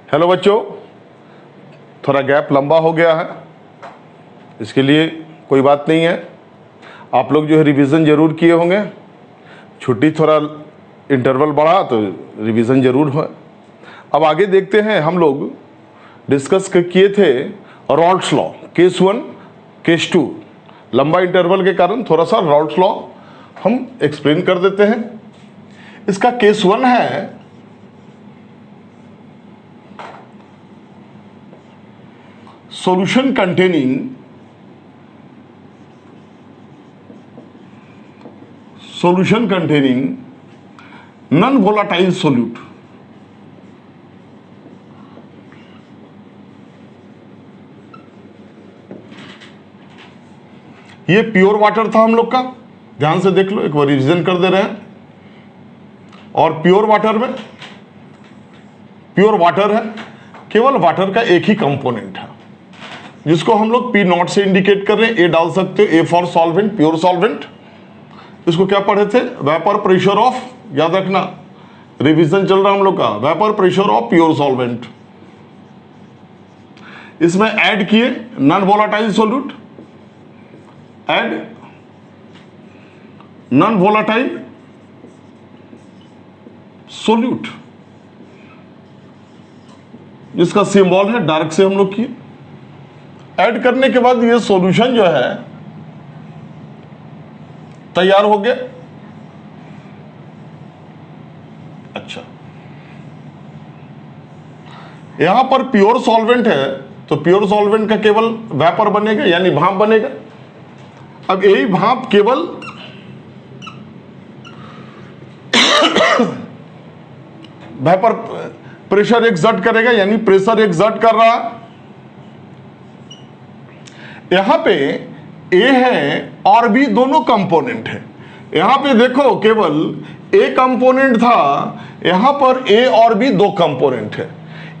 Hello बच्चों, थोड़ा gap लंबा हो गया है, इसके लिए कोई बात नहीं है। आप लोग जो है रिवीजन ज़रूर किए होंगे। छुट्टी थोड़ा इंटरवल बढ़ा तो रिवीजन ज़रूर हो। अब आगे देखते हैं। हम लोग डिस्कस किए थे रॉल्स लॉ, केस 1 केस 2। लंबा इंटरवल के कारण थोड़ा सा रॉल्स लॉ हम एक्सप्लेन कर देते हैं। इसका केस 1 है solution containing non-volatile solute। ये प्योर वाटर था हम लोग का, ध्यान से देख लो, एक बार रिवीजन कर दे रहे हैं। और प्योर वाटर में प्योर वाटर है, केवल वाटर का एक ही कंपोनेंट है जिसको हम लोग पी नॉट से इंडिकेट कर रहे हैं। ए डाल सकते हो, A for solvent, pure solvent. इसको क्या पढ़े थे? वेपर प्रेशर ऑफ, याद रखना रिवीजन चल रहा है हम लोग का, vapour pressure of pure solvent. इसमें ऐड किए non volatile solute, add non volatile solute, जिसका सिंबल है डार्क से हम लोग किए। ऐड करने के बाद ये सॉल्यूशन जो है तैयार हो गया। अच्छा, यहां पर प्योर सॉल्वेंट है तो प्योर सॉल्वेंट का केवल वेपर बनेगा, यानी भाप बनेगा। अब यही भाप केवल वेपर प्रेशर एक्सर्ट करेगा, यानी प्रेशर एक्सर्ट कर रहा है। यहां पे ए है और बी दोनों कंपोनेंट है। यहां पे देखो केवल ए कंपोनेंट था, यहां पर ए और बी दो कंपोनेंट है।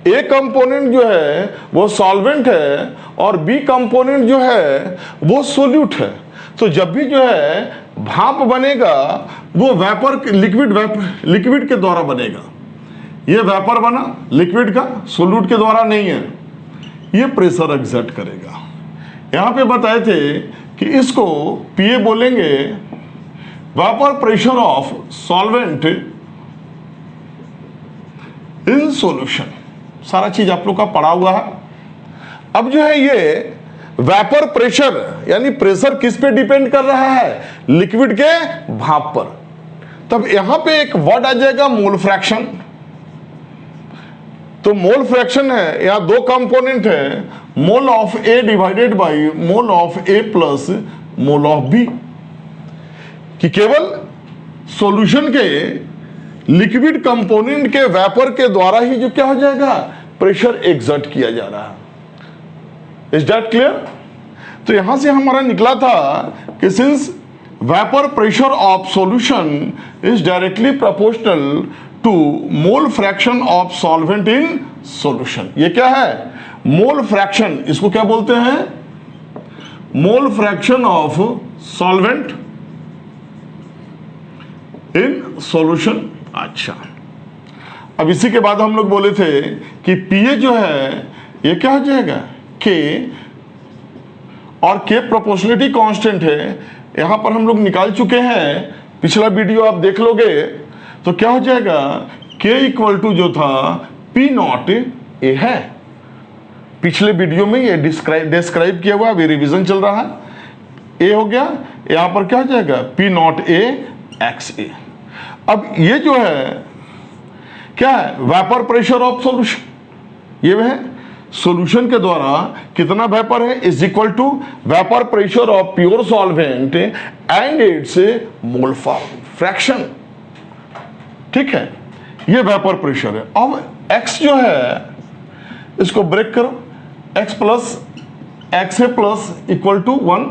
ए कंपोनेंट जो है वो सॉल्वेंट है और बी कंपोनेंट जो है वो सोल्यूट है। तो जब भी जो है भाप बनेगा वो वेपर लिक्विड के द्वारा बनेगा। ये वेपर बना लिक्विड का, सोल्यूट के द्वारा नहीं है। ये प्रेशर एक्सर्ट करेगा। यहां पे बताए थे कि इसको पीए बोलेंगे, vapour pressure of solvent in solution. सारा चीज आप लोग का पढ़ा हुआ है। अब जो है ये वेपर प्रेशर, यानी प्रेशर किस पे डिपेंड कर रहा है? लिक्विड के भाप पर। तब यहां पे एक वर्ड आ जाएगा मोल फ्रैक्शन। तो मोल फ्रैक्शन है, यहां दो कंपोनेंट है, mole of A divided by mole of A plus mole of B. कि केवल सॉल्यूशन के लिक्विड कंपोनेंट के वेपर के द्वारा ही जो क्या हो जाएगा, प्रेशर एक्सर्ट किया जा रहा है। Is that clear? तो यहां से हमारा निकला था कि since vapour pressure of solution is directly proportional to mole fraction of solvent in solution. ये क्या है? Mole fraction. इसको क्या बोलते हैं? Mole fraction of solvent in solution. अच्छा, अब इसी के बाद हम लोग बोले थे कि पीए जो है ये क्या हो जाएगा? के, और के प्रोपोर्शनलिटी कांस्टेंट है। यहां पर हम लोग निकाल चुके हैं, पिछला वीडियो आप देख लोगे तो क्या हो जाएगा? के इक्वल टू जो था पी नॉट ए है। पिछले वीडियो में ये डिस्क्राइब किया हुआ, अभी रिवीजन चल रहा है। ए हो गया, यहां पर क्या हो जाएगा? P naught A X A. अब ये जो है क्या है? Vapour pressure of solution. ये है सॉल्यूशन के द्वारा कितना वेपर है, is equal to vapour pressure of pure solvent and its mole fraction. ठीक है, ये वेपर प्रेशर है। अब x जो है इसको ब्रेक करो, x plus X A plus equal to 1,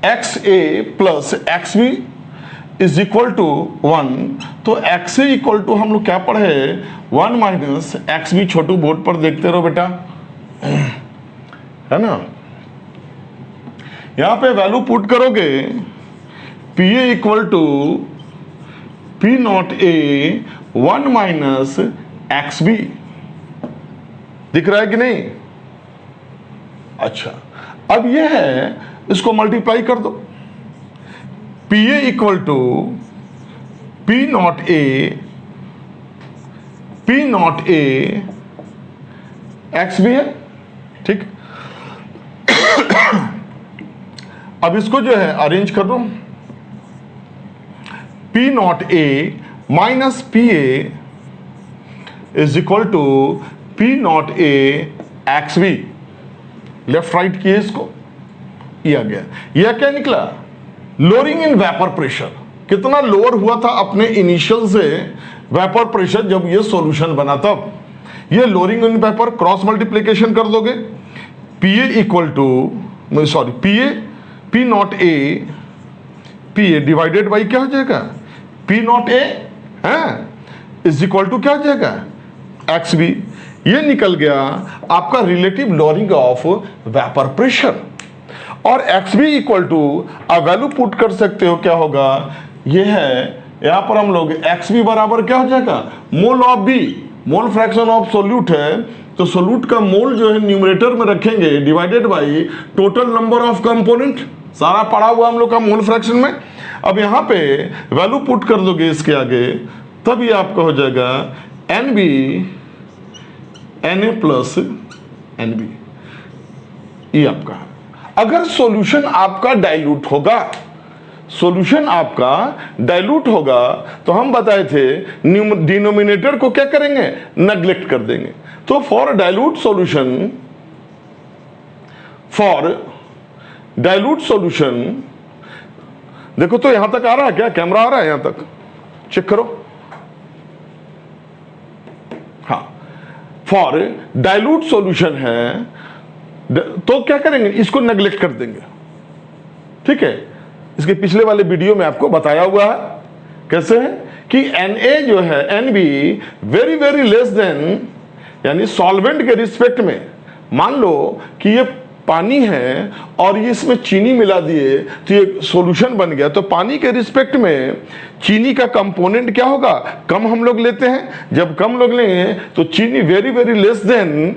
X A plus X B is equal to 1। तो एक्स ए इक्वल टू हम लोग क्या पढ़े? 1 minus X B. Chhotu board पर देखते रहो बेटा, है ना। यहां पे वैल्यू पुट करोगे, P A equal to P naught A 1 minus X B. दिख रहा है कि नहीं? अच्छा, अब यह है, इसको मल्टीप्लाई कर दो। P A equal to P naught A X B है, ठीक। अब इसको जो है अरेंज कर दो। P naught A minus P A is equal to P naught A X B. Left right किए इसको, ये आ गया। यह क्या निकला? Lowering in vapour pressure. कितना लोअर हुआ था अपने इनिशियल से वेपर प्रेशर जब ये सॉल्यूशन बना, तब ये lowering in vapour, cross multiplication कर दोगे। P A equal to sorry P naught A P A divided by क्या हो जाएगा? पी नॉट ए है इज इक्वल टू क्या हो जाएगा? X B. ये निकल गया आपका relative lowering of vapour pressure. और एक्स बी इक्वल टू आप वैल्यू पुट कर सकते हो, क्या होगा? ये है, यहां पर हम लोग एक्स बी बराबर क्या हो जाएगा? Mole of B, mole fraction of solute है, तो सोल्यूट का मोल जो है न्यूमरेटर में रखेंगे divided by total number of component. सारा पड़ा हुआ हम लोग का मोल फ्रैक्शन में। अब यहां पे वैल्यू पुट कर दोगे इसके आगे, तब ये आपका हो जाएगा N B N A plus N B. ये आपका, अगर सॉल्यूशन आपका डाइल्यूट होगा, सॉल्यूशन आपका डाइल्यूट होगा, तो हम बताए थे डिनोमिनेटर को क्या करेंगे? नेग्लेक्ट कर देंगे। तो फॉर डाइल्यूट सॉल्यूशन देखो तो यहां तक आ रहा है क्या? कैमरा आ रहा है यहां तक? चेक करो। हाँ, फॉर डाइल्यूट सॉल्यूशन है तो क्या करेंगे? इसको नेग्लेक्ट कर देंगे, ठीक है। इसके पिछले वाले वीडियो में आपको बताया हुआ है कैसे है कि Na जो है Nb very very less than, यानी सॉल्वेंट के रिस्पेक्ट में, मान लो कि ये पानी है और ये इसमें चीनी मिला दिए तो ये सॉल्यूशन बन गया, तो पानी के रिस्पेक्ट में चीनी का कंपोनेंट क्या होगा? कम हम लोग लेते हैं। जब कम लोग लेंगे तो चीनी very very less than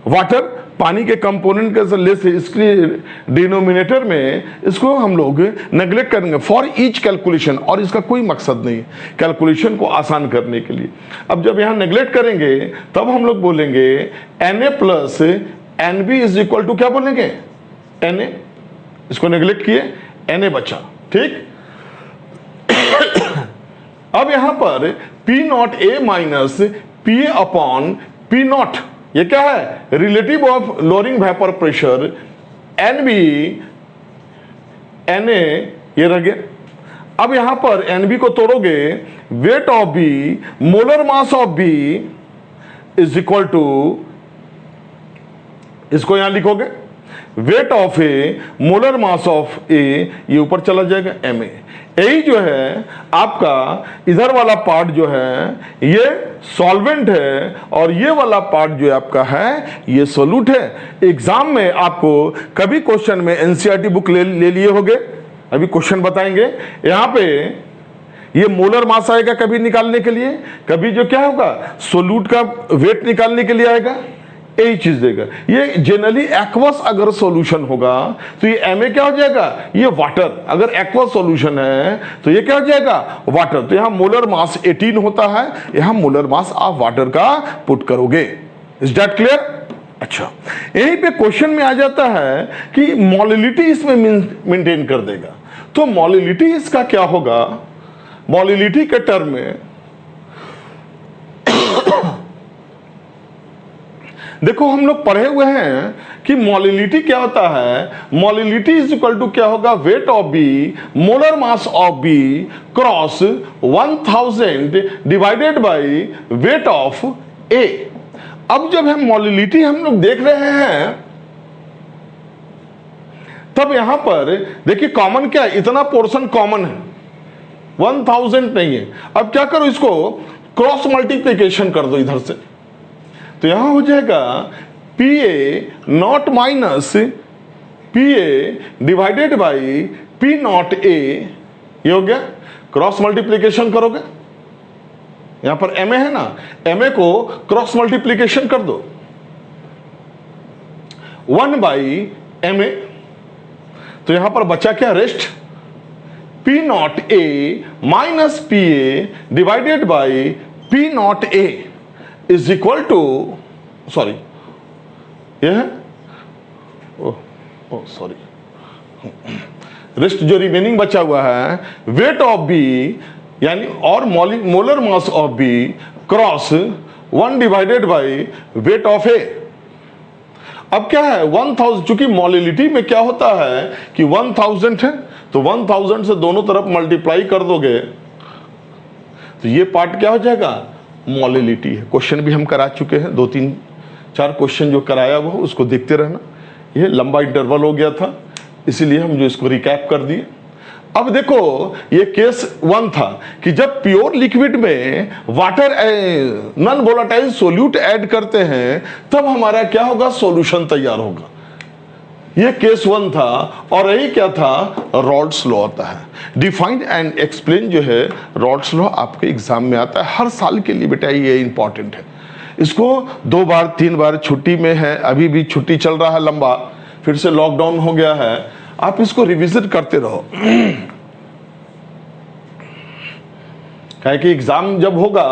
water, पानी के कंपोनेंट के लेस है, इसके डिनोमिनेटर में इसको हम लोग नेग्लेक्ट करेंगे फॉर ईच कैलकुलेशन। और इसका कोई मकसद नहीं, कैलकुलेशन को आसान करने के लिए। अब जब यहां नेग्लेक्ट करेंगे तब हम लोग बोलेंगे Na plus N B is equal to क्या बोलेंगे? Na। इसको नेग्लेक्ट किए, Na बचा, ठीक। अब यहां पर P naught A minus P upon P naught, ये क्या है? Relative of lowering vapour pressure N B N A, ये रह गया। अब यहां पर एन बी को तोड़ोगे, weight of B, molar mass of B is equal to, इसको यहां लिखोगे weight of A, molar mass of A, ये ऊपर चला जाएगा एम ए। यही जो है आपका इधर वाला पार्ट जो है ये सॉल्वेंट है और ये वाला पार्ट जो आपका है ये सोल्यूट है। एग्जाम में आपको कभी क्वेश्चन में एनसीईआरटी बुक ले लिए होगे, अभी क्वेश्चन बताएंगे। यहां पे ये मोलर मास आएगा कभी निकालने के लिए, कभी जो क्या होगा सोल्यूट का वेट निकालने के लिए आएगा, यही चीज देगा। ये जनरली एक्वस अगर सॉल्यूशन होगा तो ये एम ए क्या हो जाएगा? ये वाटर। अगर एक्वस सॉल्यूशन है तो ये क्या हो जाएगा? वाटर। तो यहां मोलर मास 18 होता है, यहां मोलर मास आप वाटर का पुट करोगे। Is that clear? अच्छा, यहीं पे क्वेश्चन में आ जाता है कि मोलिलिटी इसमें मेंटेन कर देगा। तो मोलिलिटी इसका क्या होगा? मोलिलिटी के टर्म में देखो हम लोग पढ़े हुए हैं कि मोलिलिटी क्या होता है? मोलिलिटी इज इक्वल टू क्या होगा? Weight of B, molar mass of B cross 1000 divided by weight of A. अब जब हम मोलिलिटी हम लोग देख रहे हैं तब यहां पर देखिए कॉमन क्या है? इतना पोर्शन कॉमन है, 1000 नहीं है। अब क्या करो, इसको क्रॉस मल्टीप्लिकेशन कर दो इधर से, तो यहां हो जाएगा P A not minus P A divided by P naught ए। ये हो गया, क्रॉस मल्टीप्लिकेशन करोगे यहां पर MA है ना, MA को क्रॉस मल्टीप्लीकेशन कर दो, 1/MA, तो यहां पर बचा क्या, rest P0A minus PA divided by P0A is equal to, sorry यह है, ओ सॉरी, रेस्ट जो रिमेनिंग बचा हुआ है, वेट ऑफ बी यानी और molar mass of B cross 1 divided by weight of A. अब क्या है 1000, चूंकि मोलिलिटी में क्या होता है कि 1000 है, तो 1000 से दोनों तरफ मल्टीप्लाई कर दोगे तो ये पार्ट क्या हो जाएगा, मोलिलिटी है। क्वेश्चन भी हम करा चुके हैं, 2-3-4 क्वेश्चन जो कराया वो उसको देखते रहना। ये लंबा इंटरवल हो गया था, इसीलिए हम जो इसको रिकैप कर दिए। अब देखो ये केस 1 था कि जब प्योर लिक्विड में water non volatile solute add करते हैं तब हमारा क्या होगा, सॉल्यूशन तैयार होगा। ये केस 1 था। और यही क्या था, रॉल्स लॉ आता है। डिफाइंड एंड एक्सप्लेन जो है रॉल्स लॉ आपके एग्जाम में आता है हर साल के लिए बेटा, ये इंपॉर्टेंट है। इसको 2 बार 3 बार छुट्टी में है, अभी भी छुट्टी चल रहा है लंबा, फिर से लॉकडाउन हो गया है, आप इसको रिविजिट करते रहो। क्या कि एग्जाम जब होगा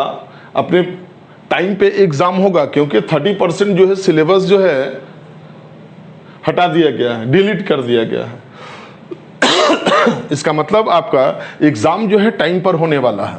अपने टाइम पे एग्जाम होगा, क्योंकि 30% जो है सिलेबस जो है हटा दिया गया है, डिलीट कर दिया गया है। इसका मतलब आपका एग्जाम जो है टाइम पर होने वाला है।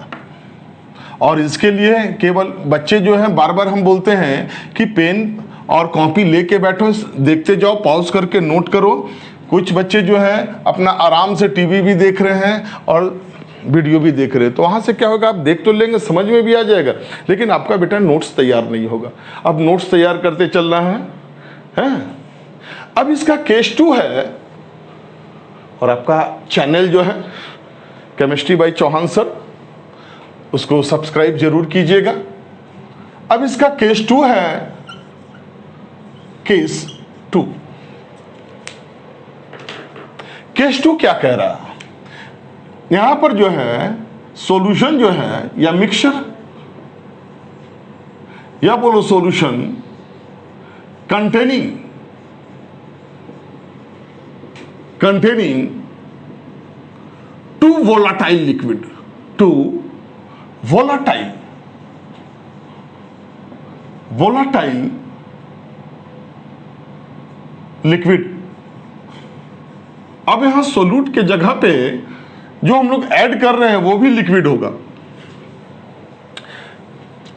और इसके लिए केवल बच्चे जो हैं, बार बार हम बोलते हैं कि पेन और कॉपी लेके बैठो, देखते जाओ, पॉज करके नोट करो। कुछ बच्चे जो हैं अपना आराम से टीवी भी देख रहे हैं और वीडियो भी देख रहे हैं, तो वहाँ से क्या होगा, आप देख तो लेंगे, समझ में भी आ जाएगा, लेकिन आपका बेटा नोट्स तैयार नहीं होगा। अब नोट्स तैयार करते चलना है? अब इसका केस 2 है और आपका चैनल जो है केमिस्ट्री बाय चौहान सर, उसको सब्सक्राइब जरूर कीजिएगा। अब इसका केस 2 है, केस 2। केस 2 क्या कह रहा है, यहां पर जो है सॉल्यूशन जो है या मिक्सचर या बोलो solution containing 2 volatile liquid, 2 volatile liquid. अब यहां सोल्यूट के जगह पे जो हम लोग ऐड कर रहे हैं वो भी लिक्विड होगा।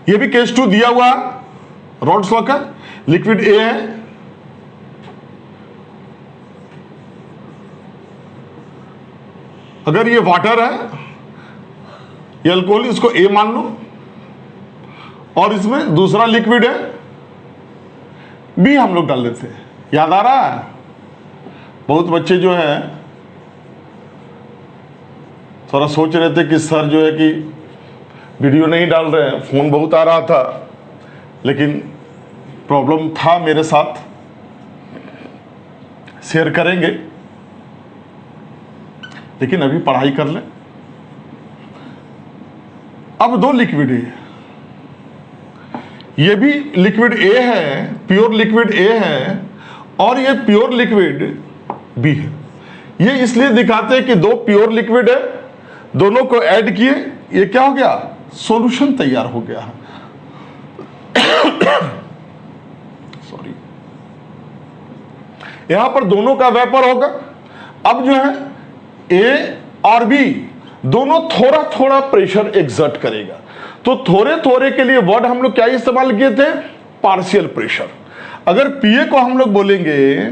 ये भी केस 2 दिया हुआ रॉल्स लॉ का, लिक्विड ए है, अगर ये वाटर है, ये अल्कोहल, इसको ए मान लो, और इसमें दूसरा लिक्विड है बी हम लोग डाल देते हैं। याद आ रहा है? बहुत बच्चे जो है थोड़ा सोच रहे थे कि सर जो है कि वीडियो नहीं डाल रहे हैं, फोन बहुत आ रहा था, लेकिन प्रॉब्लम था मेरे साथ, शेयर करेंगे, लेकिन अभी पढ़ाई कर लें। अब 2 लिक्विड है, ये भी लिक्विड ए है, प्योर लिक्विड ए है, और ये प्योर लिक्विड बी है। ये इसलिए दिखाते हैं कि 2 प्योर लिक्विड है, दोनों को ऐड किए, ये क्या हो गया, सॉल्यूशन तैयार हो गया। सॉरी, यहां पर दोनों का वेपर होगा। अब जो है ए और बी दोनों थोड़ा थोड़ा प्रेशर एक्सर्ट करेगा, तो थोड़े थोड़े के लिए वर्ड हम लोग क्या इस्तेमाल किए थे, पार्शियल प्रेशर। अगर पीए को हम लोग बोलेंगे,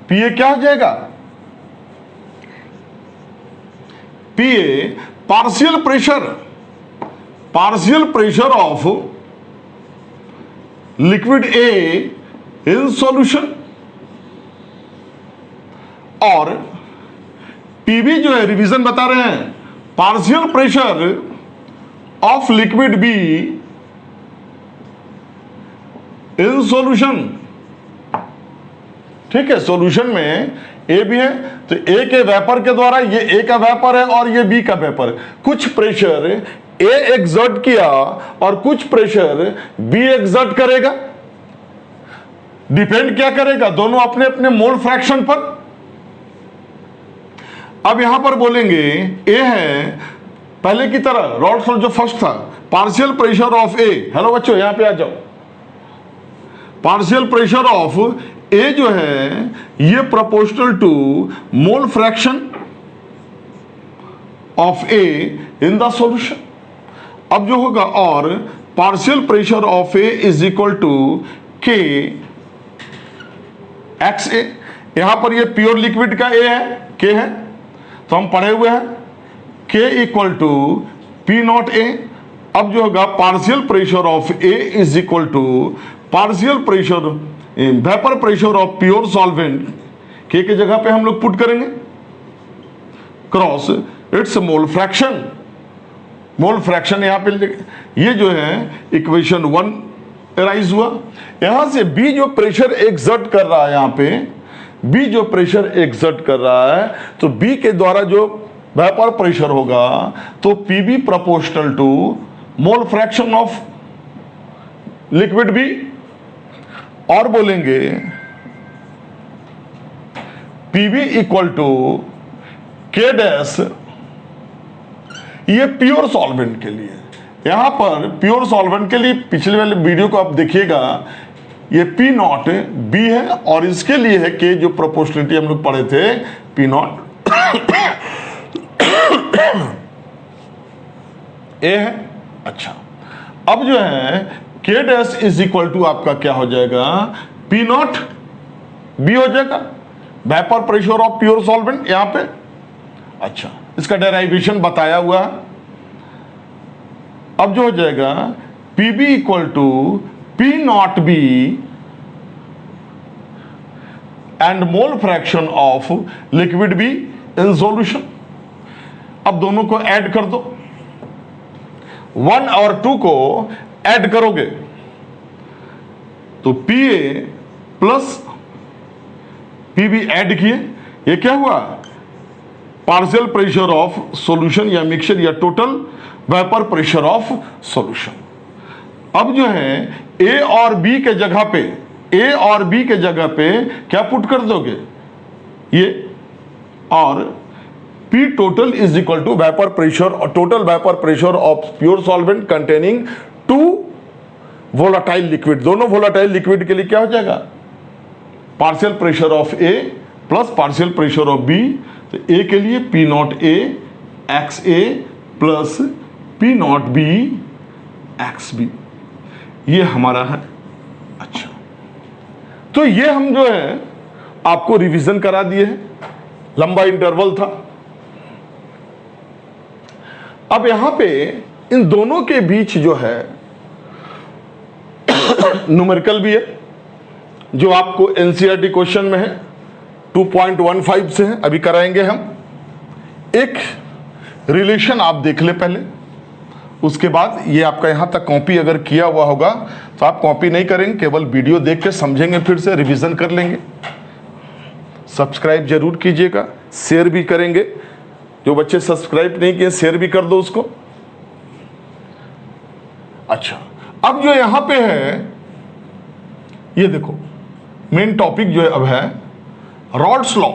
पीए क्या हो जाएगा, PA partial pressure of liquid A in solution, और पीबी जो है, रिवीजन बता रहे हैं, partial pressure of liquid B in solution. ठीक है, सॉल्यूशन में ए भी है, तो ए के वेपर के द्वारा ये ए का वेपर है और ये बी का वेपर है। कुछ प्रेशर ए एक्सर्ट किया और कुछ प्रेशर बी एक्सर्ट करेगा। डिपेंड क्या करेगा? दोनों अपने अपने मोल फ्रैक्शन पर। अब यहां पर बोलेंगे ए है पहले की तरह रॉड फ्लो जो फर्स्ट था, partial pressure of A. Hello बच्चों, यहां पे आ जाओ। पार्शियल प्रेशर ऑफ ए जो है ये proportional to mole fraction of A in the solution. अब जो होगा, और partial pressure of A is equal to K X A. यहां पर ये प्योर लिक्विड का ए है, के है, तो हम पढ़े हुए हैं K equal to P naught A. अब जो होगा partial pressure of A is equal to partial pressure vapour pressure of pure solvent, के जगह पे हम लोग पुट करेंगे cross its mole fraction. Mole fraction यहां पे ये जो है इक्वेशन 1 राइज हुआ। यहां से बी जो प्रेशर एक्सर्ट कर रहा है, यहां पे बी जो प्रेशर एक्सर्ट कर रहा है, तो बी के द्वारा जो वेपर प्रेशर होगा तो P B proportional to mole fraction of liquid B. और बोलेंगे P B equal to K dash, ये प्योर सॉल्वेंट के लिए। यहां पर प्योर सॉल्वेंट के लिए पिछले वाले वीडियो को आप देखिएगा, ये पी नॉट बी है और इसके लिए है के, जो प्रोपोर्शनलिटी हम लोग पढ़े थे पी नॉट ए है। अच्छा, अब जो है के डैश इज इक्वल टू आपका क्या हो जाएगा, पी नॉट बी हो जाएगा, vapour pressure of pure solvent यहां पे। अच्छा, इसका डेराइवेशन बताया हुआ है। अब जो हो जाएगा P B equal to P naught B and mole fraction of liquid B in solution. अब दोनों को ऐड कर दो, 1 और 2 को ऐड करोगे तो P A plus P B add किए, ये क्या हुआ, पार्शियल प्रेशर ऑफ सॉल्यूशन या मिक्सचर या total vapour pressure of solution. अब जो है ए और बी के जगह पे, ए और बी के जगह पे क्या पुट कर दोगे, ये, और P total is equal to vapor pressure or total vapor pressure of pure solvent containing 2 volatile liquid। दोनों volatile liquid के लिए क्या हो जाएगा, partial pressure of A plus partial pressure of B। तो A के लिए P not A x A plus P not B x B, ये हमारा है। अच्छा, तो ये हम जो है आपको रिवीजन करा दिए हैं, लंबा इंटरवल था। अब यहां पे इन दोनों के बीच जो है न्यूमेरिकल भी है, जो आपको एनसीईआरटी क्वेश्चन में है, 2.15 से है, अभी कराएंगे हम। एक रिलेशन आप देख ले पहले, उसके बाद ये आपका यहां तक कॉपी अगर किया हुआ होगा तो आप कॉपी नहीं करेंगे, केवल वीडियो देख के समझेंगे, फिर से रिवीजन कर लेंगे। सब्सक्राइब जरूर कीजिएगा, शेयर भी करेंगे, जो बच्चे सब्सक्राइब नहीं किए शेयर भी कर दो उसको। अच्छा, अब जो यहां पे है, ये देखो मेन टॉपिक जो है अब है rods law.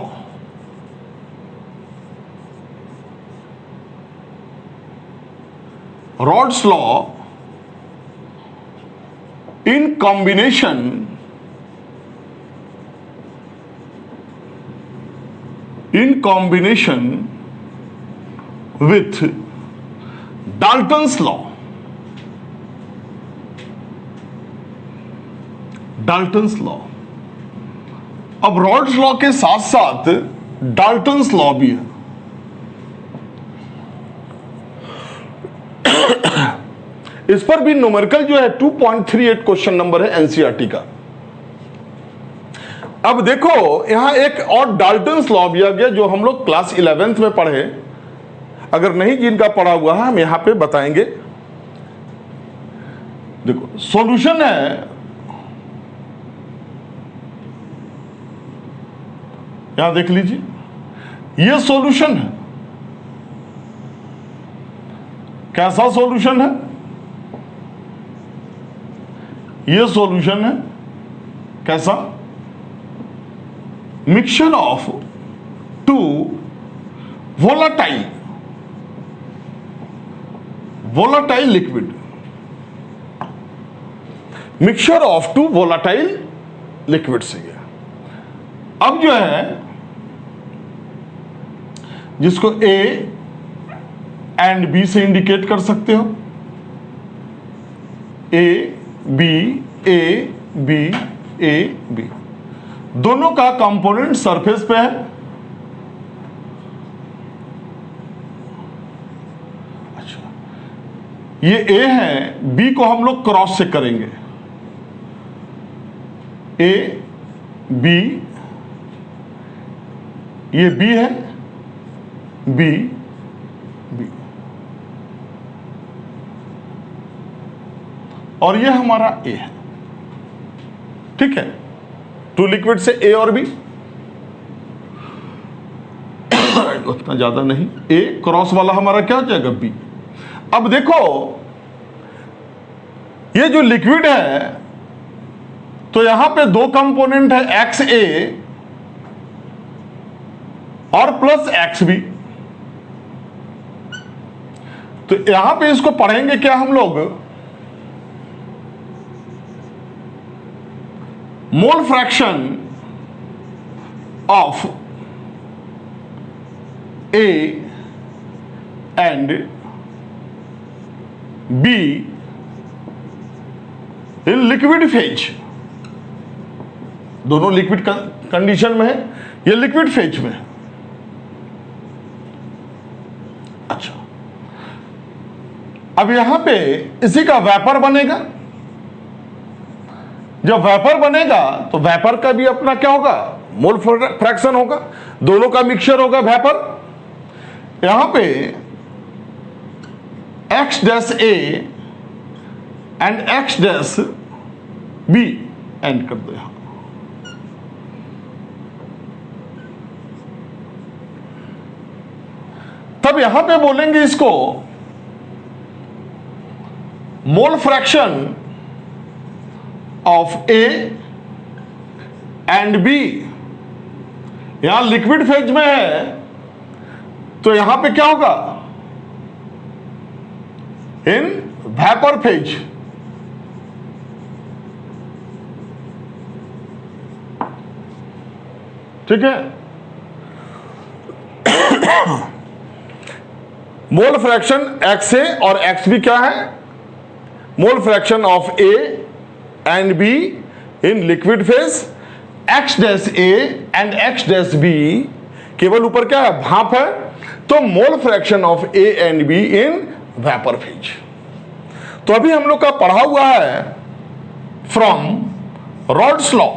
Rods law in combination with Dalton's law। Dalton's law, अब रॉड्स लॉ के साथ साथ डाल्टन्स लॉ भी है। इस पर भी न्यूमेरिकल जो है 2.38 क्वेश्चन नंबर है एनसीईआरटी का। अब देखो यहां एक और डाल्टन्स लॉ भी आ गया, जो हम लोग क्लास 11th में पढ़े। अगर नहीं जिनका पढ़ा हुआ है हम यहां पे बताएंगे। देखो सॉल्यूशन है यहां देख लीजिए, ये सॉल्यूशन है। कैसा सॉल्यूशन है? ये सॉल्यूशन है कैसा? Mixture of two volatile liquid, mixture of two volatile liquid से गया। अब जो है जिसको ए एंड बी से इंडिकेट कर सकते हो, A B A B A B, दोनों का कंपोनेंट सरफेस पे है। अच्छा, ये ए है, बी को हम लोग क्रॉस से करेंगे, ए बी, ये बी है, बी बी, और ये हमारा ए है। ठीक है, टू लिक्विड से ए और बी, उतना ज्यादा नहीं, ए क्रॉस वाला हमारा क्या हो जाएगा? बी। अब देखो ये जो लिक्विड है, तो यहां पे दो कंपोनेंट है, एक्स ए और प्लस एक्स बी। तो यहां पे इसको पढ़ेंगे क्या हम लोग? मोल fraction of A and B in liquid phase. दोनों लिक्विड कंडीशन में है, ये लिक्विड फेज में है। अच्छा, अब यहां पे इसी का वेपर बनेगा। जब वेपर बनेगा तो वेपर का भी अपना क्या होगा? मोल फ्रैक्शन होगा, दोनों का मिक्सचर होगा वेपर। यहां पे X dash A and X dash B and कर दो यहां। तब यहां पे बोलेंगे इसको mole fraction of A and B. यहां लिक्विड फेज में है, तो यहां पे क्या होगा? In vapour phase. ठीक है, मोल फ्रैक्शन एक्स ए और एक्स बी क्या है? Mole fraction of A and B in liquid phase, X dash A and X dash B केवल ऊपर क्या है? भाप है। तो mole fraction of A and B in vapour phase. तो अभी हम लोग का पढ़ा हुआ है from Raoult's law.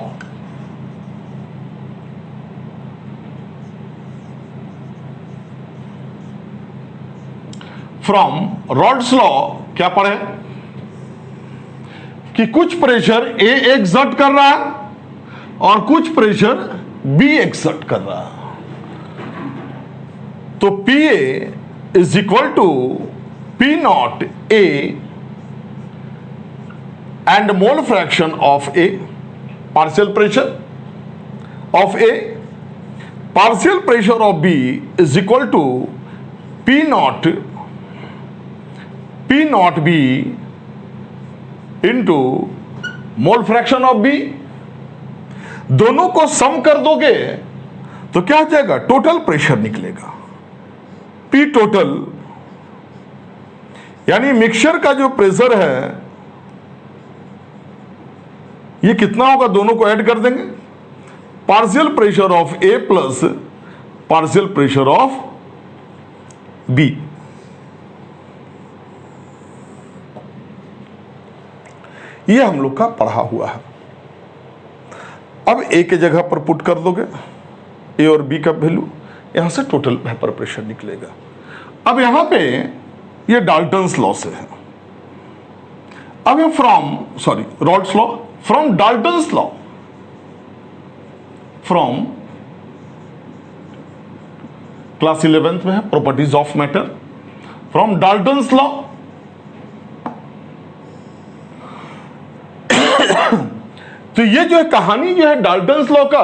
From Raoult's law क्या पढ़े कि कुछ प्रेशर ए एक्सर्ट कर रहा है और कुछ प्रेशर बी एक्सर्ट कर रहा है। तो P A is equal to P naught A and mole fraction of A, partial pressure of A, partial pressure of B is equal to P naught B into mole fraction of B. दोनों को sum कर दोगे तो क्या हो जाएगा? Total pressure निकलेगा, P total, यानी मिक्सचर का जो प्रेशर है ये कितना होगा? दोनों को ऐड कर देंगे, partial pressure of A plus partial pressure of B. ये हम लोग का पढ़ा हुआ है। अब ए के जगह पर पुट कर दोगे ए और बी का वैल्यू, यहां से टोटल वेपर प्रेशर निकलेगा। अब यहां पे ये डाल्टन्स लॉ से है। अब ये rods law, from Dalton's law, from class 11th में है, properties of matter from Dalton's law. तो ये जो है कहानी जो है डाल्टन्स लॉ का,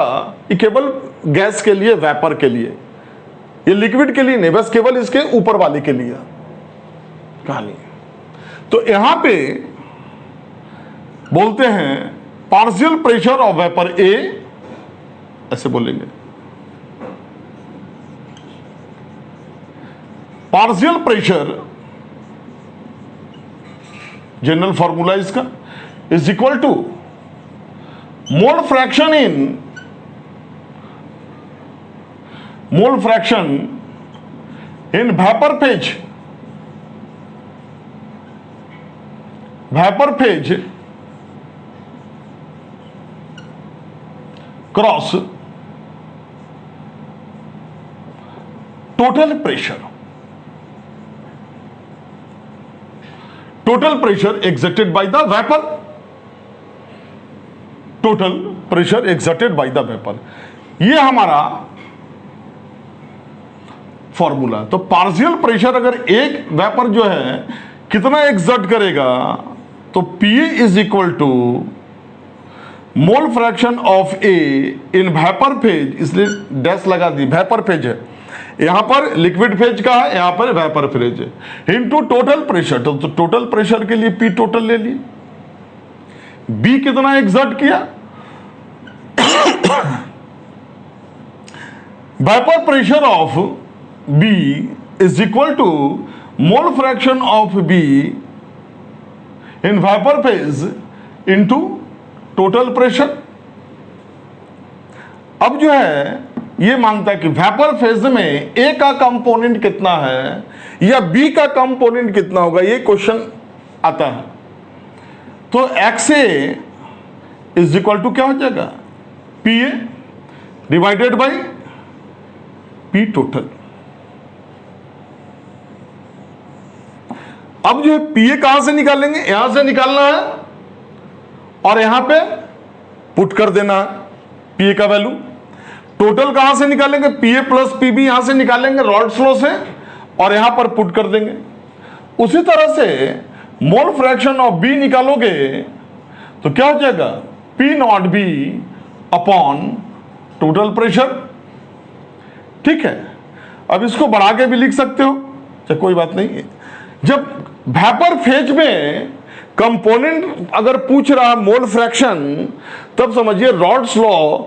ये केवल गैस के लिए, वेपर के लिए, ये लिक्विड के लिए नहीं, बस केवल इसके ऊपर वाले के लिए कहानी। तो यहां पे बोलते हैं partial pressure of vapour A, ऐसे बोलेंगे पार्शियल प्रेशर, जनरल फॉर्मूला इसका, is equal to mole fraction in vapour phase cross total pressure exerted by the vapor, total pressure exerted by the vapour. ये हमारा फॉर्मूला। तो partial pressure अगर एक vapour जो है कितना एक्सर्ट करेगा, तो P is equal to mole fraction of A in vapour phase, इसलिए डैश लगा दी, वेपर फेज है, यहां पर लिक्विड फेज का है, यहां पर वेपर फेज है, इनटू टोटल प्रेशर। तो टोटल प्रेशर के लिए P टोटल ले लिए, B कितना एक्सर्ट किया, vapour pressure of B is equal to mole fraction of B in vapour phase into total pressure. अब जो है ये मांगता है कि वेपर फेज में A का कंपोनेंट कितना है या B का कंपोनेंट कितना होगा, ये क्वेश्चन आता है। तो XA इज इक्वल टू क्या हो जाएगा, PA divided by P total. अब जो है PA कहां से निकालेंगे, यहां से निकालना है और यहां पे पुट कर देना है PA का वैल्यू। टोटल कहां से निकालेंगे, PA प्लस PB यहां से निकालेंगे रॉल्स लॉ से और यहां पर पुट कर देंगे। उसी तरह से मोल फ्रैक्शन ऑफ B निकालोगे तो क्या हो जाएगा, P not B upon total pressure. ठीक है, अब इसको बढ़ा के भी लिख सकते हो, चाहे कोई बात नहीं है। जब वेपर फेज में कंपोनेंट अगर पूछ रहा है मोल फ्रैक्शन, तब समझिए रॉल्स लॉ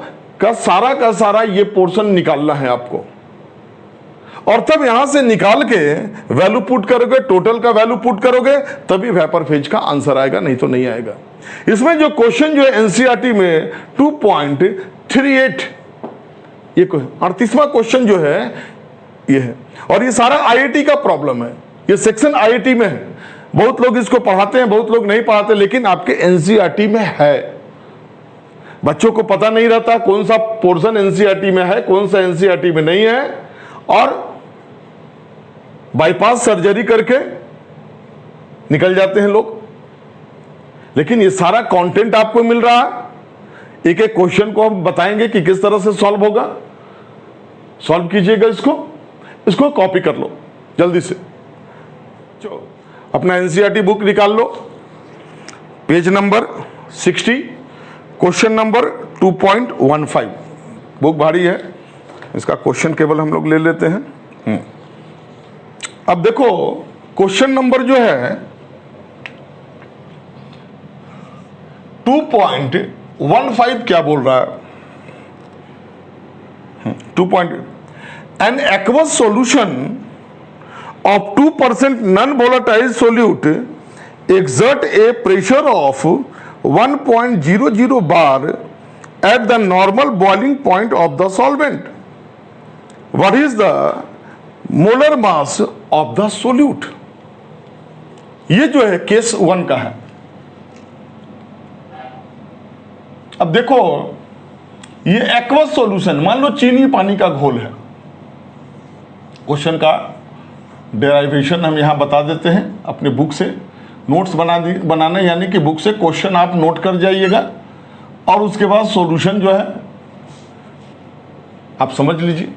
का सारा ये पोर्शन निकालना है आपको, और तब यहां से निकाल के वैल्यू पुट करोगे, टोटल का वैल्यू पुट करोगे, तभी वेपर फेज का आंसर आएगा, नहीं तो नहीं आएगा। इसमें जो क्वेश्चन जो है एनसीईआरटी में 2.38, ये 38वां क्वेश्चन जो है ये है, और ये सारा आईआईटी का प्रॉब्लम है, ये सेक्शन आईआईटी में है। बहुत लोग इसको पढ़ाते हैं, बहुत लोग नहीं पढ़ाते, लेकिन आपके एनसीईआरटी में है। बच्चों को पता नहीं रहता कौन सा पोर्शन एनसीईआरटी में है, कौन सा एनसीईआरटी में नहीं है, और बाईपास सर्जरी करके निकल जाते हैं लोग। लेकिन ये सारा कंटेंट आपको मिल रहा है, एक एक क्वेश्चन को हम बताएंगे कि किस तरह से सॉल्व होगा। सॉल्व कीजिएगा, इसको कॉपी कर लो जल्दी से। अपना एनसीईआरटी बुक निकाल लो, page number 60, question number 2.15। Book भारी है, इसका क्वेश्चन केवल हम लोग ले लेते हैं। अब देखो क्वेश्चन नंबर जो है 2.15 क्या बोल रहा है, 2. An aqueous solution of 2% non-volatile solute exert a pressure of 1.00 bar at the normal boiling point of the solvent. What is the molar mass of the solute? ये जो है केस 1 का है। अब देखो ये एक्वस सॉल्यूशन, मान लो चीनी पानी का घोल है। क्वेश्चन का डेराइवेशन हम यहां बता देते हैं, अपने बुक से नोट्स बनाना, यानी कि बुक से क्वेश्चन आप नोट कर जाइएगा और उसके बाद सॉल्यूशन जो है आप समझ लीजिए।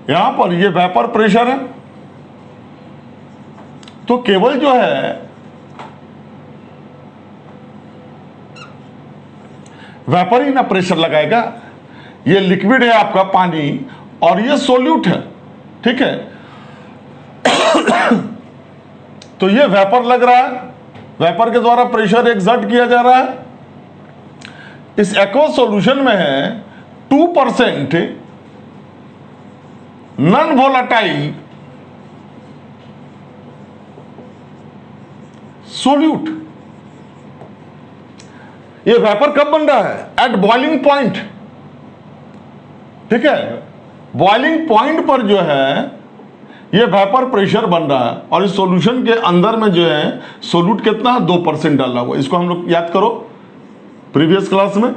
यहां पर ये वेपर प्रेशर है, तो केवल जो है वेपर ही ना प्रेशर लगाएगा। ये लिक्विड है आपका पानी और ये सोल्यूट है, ठीक है। तो ये वेपर लग रहा है, वेपर के द्वारा प्रेशर एक्सर्ट किया जा रहा है। इस एक्वस सॉल्यूशन में है 2% नॉन वोलेटाइल सोल्यूट। ये वेपर कब बन रहा है? एट बॉइलिंग पॉइंट, ठीक है। बॉइलिंग पॉइंट पर जो है ये वेपर प्रेशर बन रहा है और इस सॉल्यूशन के अंदर में जो है सोल्यूट कितना है? 2% डाला हुआ। इसको हम लोग याद करो प्रीवियस क्लास में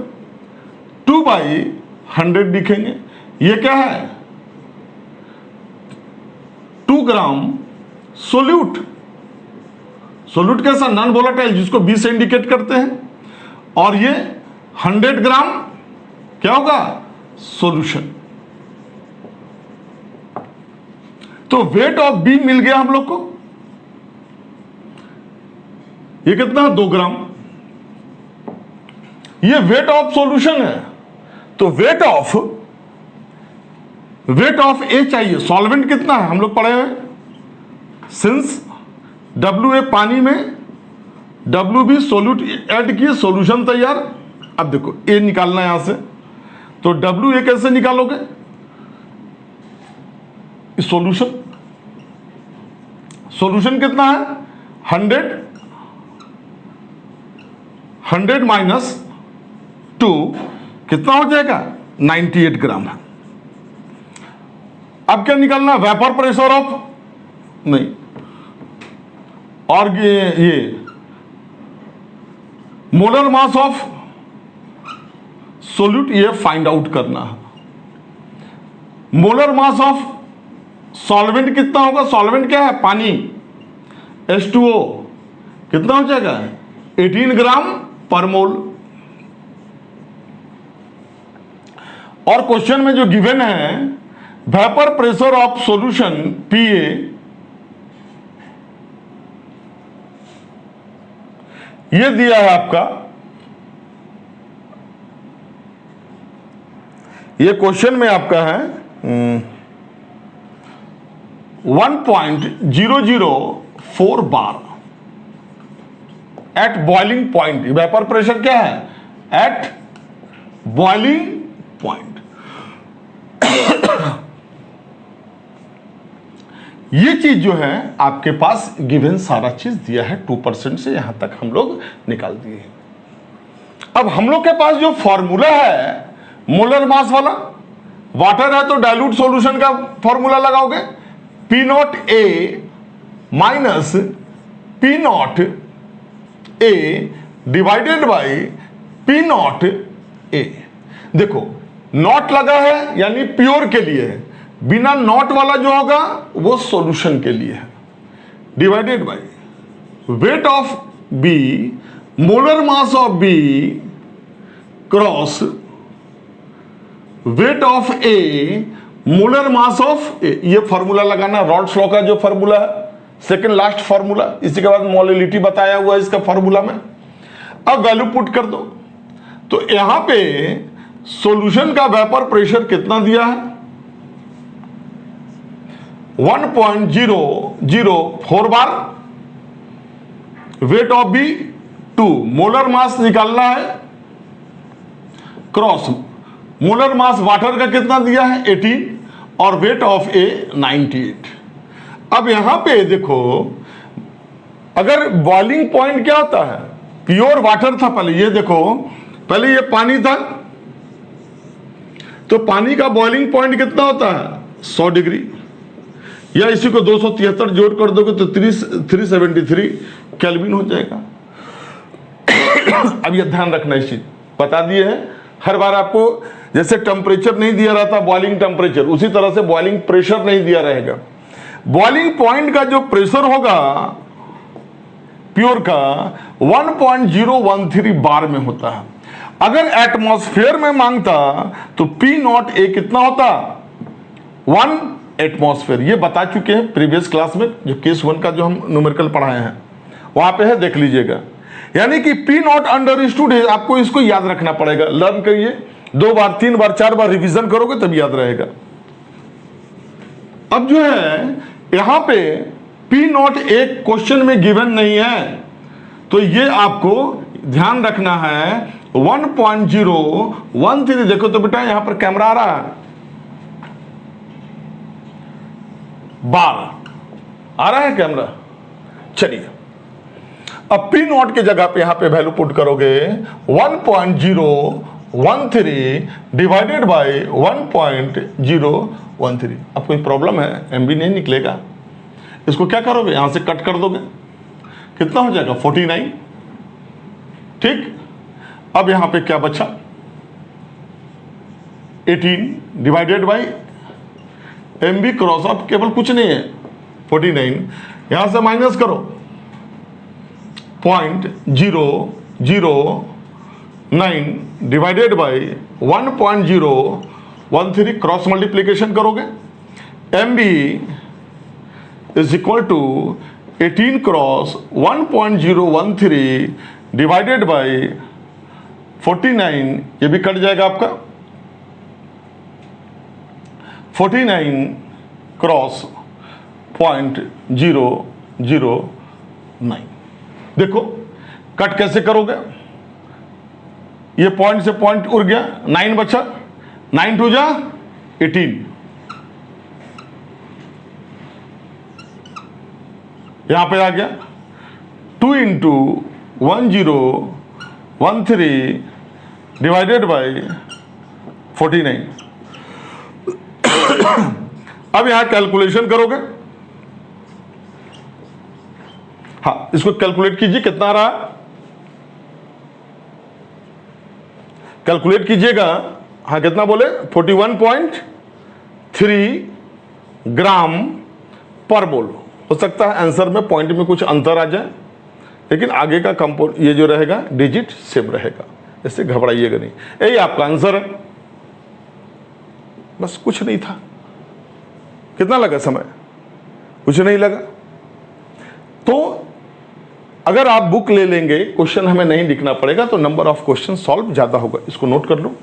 2/100 लिखेंगे। ये क्या है? 2 ग्राम सोल्यूट। सोल्यूट कैसा? नॉन वोलेटाइल, जिसको 20 से इंडिकेट करते हैं। और ये 100 ग्राम क्या होगा? सॉल्यूशन। तो वेट ऑफ बी मिल गया हम लोग को। ये कितना? 2 ग्राम। ये वेट ऑफ सॉल्यूशन है, तो वेट ऑफ ए चाहिए। सॉल्वेंट कितना है हम लोग पढ़े हुए, सिंस WA पानी में WB सोल्यूट ऐड किए, सॉल्यूशन तैयार। अब देखो ए निकालना है यहां से, तो WA कैसे निकालोगे? सॉल्यूशन कितना है? 100 माइनस 2 कितना हो जाएगा? 98 ग्राम है। अब क्या निकालना? वेपर प्रेशर ऑफ नहीं, और ये मोलर मास ऑफ सोल्यूट, ये फाइंड आउट करना है। मोलर मास ऑफ सॉल्वेंट कितना होगा? सॉल्वेंट क्या है? पानी, H2O कितना हो जाएगा? 18 ग्राम पर मोल। और क्वेश्चन में जो गिवन है vapour pressure of solution PA, ये दिया है आपका। ये क्वेश्चन में आपका है 1.004 bar at boiling point. Vapour pressure क्या है? At boiling point. ये चीज जो है आपके पास गिवन सारा चीज दिया है, 2% से यहां तक हम लोग निकाल दिए। अब हम लोग के पास जो फॉर्मूला है मोलर मास वाला, वाटर है तो डाइल्यूट सॉल्यूशन का फॉर्मूला लगाओगे, P0A minus P0A divided by P0A। देखो नॉट लगा है यानी प्योर के लिए है, बिना नॉट वाला जो होगा वो सॉल्यूशन के लिए है, divided by weight of B, molar mass of B cross weight of A, molar mass of A. ये फॉर्मूला लगाना रॉल्स लॉ का जो फॉर्मूला है, सेकंड लास्ट फॉर्मूला। इसी के बाद मोलिलिटी बताया हुआ है इसका फॉर्मूला में। अब वैल्यू पुट कर दो, तो यहां पे सॉल्यूशन का वेपर प्रेशर कितना दिया है? 1.004 बार, weight of B 2, molar mass निकालना है क्रॉस मोलर मास वाटर का कितना दिया है? 18 और वेट ऑफ ए 98। अब यहां पे देखो, अगर बॉइलिंग पॉइंट क्या होता है? प्योर वाटर था पहले, ये देखो पहले ये पानी था, तो पानी का बॉइलिंग पॉइंट कितना होता है? 100 डिग्री, या इसी को 273 जोड़ कर दोगे तो 373 केल्विन हो जाएगा। अब ये ध्यान रखना, इस चीज बता दिए है हर बार आपको। जैसे टेम्परेचर नहीं दिया रहता बॉइलिंग टेम्परेचर, उसी तरह से बॉइलिंग प्रेशर नहीं दिया रहेगा। बॉइलिंग पॉइंट का जो प्रेशर होगा प्योर का 1.013 बार में होता है। अगर एटमॉस्फेयर में मांगता तो P0A कितना होता? 1 एटमॉस्फेयर, ये बता चुके हैं प्रीवियस क्लास में, जो केस 1 का जो हम न्यूमेरिकल पढ़ाए हैं वहां पे है, देख लीजिएगा। यानी कि पी नॉट अंडरस्टूड है, आपको इसको याद रखना पड़ेगा। लर्न करिए, 2 बार 3 बार 4 बार रिवीजन करोगे तब याद रहेगा। अब जो है यहां पे पी नॉट एक क्वेश्चन में गिवन नहीं है, तो ये आपको ध्यान रखना है 1.013। देखो तो बेटा यहां पर कैमरा आ रहा है, बार आ रहा है कैमरा। चलिए अब पी नॉट के जगह पे यहां पे वैल्यू पुट करोगे 1.013 डिवाइडेड बाय 1.013। अब कोई प्रॉब्लम है, एमबी नहीं निकलेगा। इसको क्या करोगे, यहां से कट कर दोगे, कितना हो जाएगा 49। ठीक, अब यहां पे क्या बचा 18 डिवाइडेड बाय एमबी क्रॉस, अब केवल कुछ नहीं है 49, यहां से माइनस करो 0.009 डिवाइडेड बाय 1.013, क्रॉस मल्टीप्लीकेशन करोगे, MB is equal to 18 cross 1.013 divided by 49, ये भी कट जाएगा आपका 49 क्रॉस 0.009। देखो कट कैसे करोगे, ये पॉइंट से पॉइंट उड़ गया, 9 बचा, 9 टू जा 18, यहां पे आ गया 2 इंटू 1013 डिवाइडेड बाय 49। अब यहां कैलकुलेशन करोगे, हाँ इसको कैलकुलेट कीजिए, कितना आ रहा है, कैलकुलेट कीजिएगा। हाँ कितना बोले 41.3 ग्राम पर मोल। हो सकता है आंसर में पॉइंट में कुछ अंतर आ जाए, लेकिन आगे का कंपोज ये जो रहेगा डिजिट सेम रहेगा, इससे घबराइएगा नहीं। यही आपका आंसर है, बस कुछ नहीं था। कितना लगा समय, कुछ नहीं लगा। तो अगर आप बुक ले लेंगे, क्वेश्चन हमें नहीं लिखना पड़ेगा, तो नंबर ऑफ क्वेश्चन सॉल्व ज्यादा होगा। इसको नोट कर लो।